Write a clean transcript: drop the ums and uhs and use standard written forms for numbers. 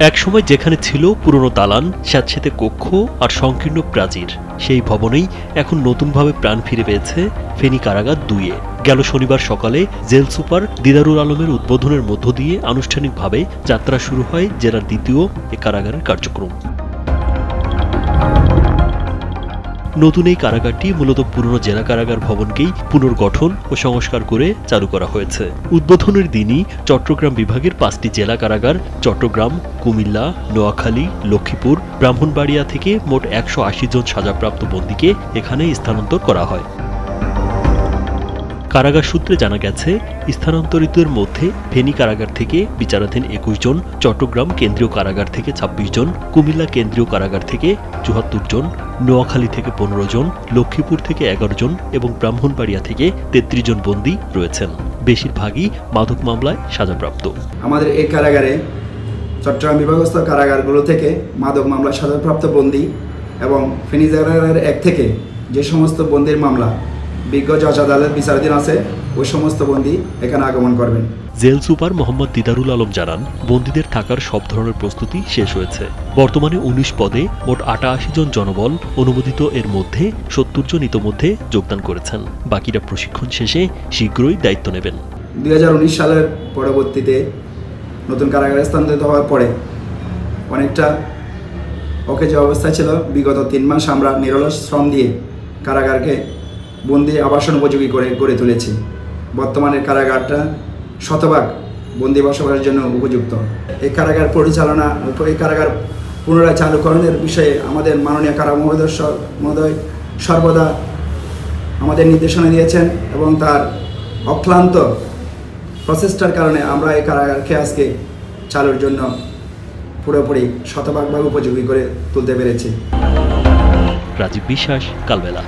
একসময় যেখানে ছিল পুরনো দালান, স্যাঁতসেঁতে কক্ষ আর সংকীর্ণ প্রাচীর, সেই ভবনেই এখন নতুনভাবে প্রাণ ফিরে পেয়েছে ফেনী কারাগার ২-এ। গেল শনিবার সকালে জেল সুপার দিদারুল আলমের উদ্বোধনের মধ্য দিয়ে আনুষ্ঠানিকভাবে যাত্রা শুরু হয় জেলার দ্বিতীয় এ কারাগারের কার্যক্রম। নতুন এই কারাগারটি মূলত পুরনো জেলা কারাগার ভবনকেই পুনর্গঠন ও সংস্কার করে চালু করা হয়েছে। উদ্বোধনের দিনই চট্টগ্রাম বিভাগের ৫টি জেলা কারাগার চট্টগ্রাম, কুমিল্লা, নোয়াখালী, লক্ষ্মীপুর, ব্রাহ্মণবাড়িয়া থেকে মোট ১৮০ জন সাজাপ্রাপ্ত বন্দীকে এখানে স্থানান্তর করা হয়। কারাগার সূত্রে জানা গেছে, স্থানান্তরিতদের মধ্যে ফেনী কারাগার থেকে বিচারাধীন ২১ জন, চট্টগ্রাম কেন্দ্রীয় কারাগার থেকে ২৬ জন, কুমিল্লা কেন্দ্রীয় কারাগার থেকে ৭৪ জন, নোয়াখালী থেকে ১৫ জন, লক্ষ্মীপুর থেকে ১১ জন এবং ব্রাহ্মণবাড়িয়া থেকে ৩৩ জন বন্দী রয়েছেন। বেশিরভাগই মাদক মামলায় সাজাপ্রাপ্ত। আমাদের এই কারাগারে চট্টগ্রাম বিভাগস্থ কারাগারগুলো থেকে মাদক মামলায় সাজাপ্রাপ্ত বন্দী এবং ফেনী কারাগারের ১ থেকে যে সমস্ত বন্দির মামলা বিজ্ঞ জজ আদালত বিচারাধীন আছে, ওই সমস্ত বন্দী এখানে আগমন করবেন। জেল সুপার মোহাম্মদ দিদারুল আলম জানান, বন্দীদের থাকার সব ধরনের প্রস্তুতি শেষ হয়েছে। বর্তমানে ১৯ পদে মোট ৮৮ জন জনবল অনুমোদিত, এর মধ্যে ৭০ জন ইতোমধ্যে যোগদান করেছেন। বাকিরা প্রশিক্ষণ শেষে শীঘ্রই দায়িত্ব নেবেন। ২০১৯ সালের পরবর্তীতে নতুন কারাগারে স্থানান্তরিত হওয়ার পরে অনেকটা ওকে যে অবস্থা ছিল, বিগত ৩ মাস আমরা নিরলস শ্রম দিয়ে কারাগারকে বন্দী আবাসন উপযোগী করে গড়ে তুলেছি। বর্তমানে কারাগারটা শতভাগ বন্দী বসবাসের জন্য উপযুক্ত। এই কারাগার পরিচালনা, এই কারাগার পুনরায় চালুকরণের বিষয়ে আমাদের মাননীয় কারা মহোদয় সর্বদা আমাদের নির্দেশনা দিয়েছেন এবং তার অক্লান্ত প্রচেষ্টার কারণে আমরা এই কারাগারকে আজকে চালুর জন্য পুরোপুরি শতভাগভাবে উপযোগী করে তুলতে পেরেছি। রাজীব বিশ্বাস, কালবেলা।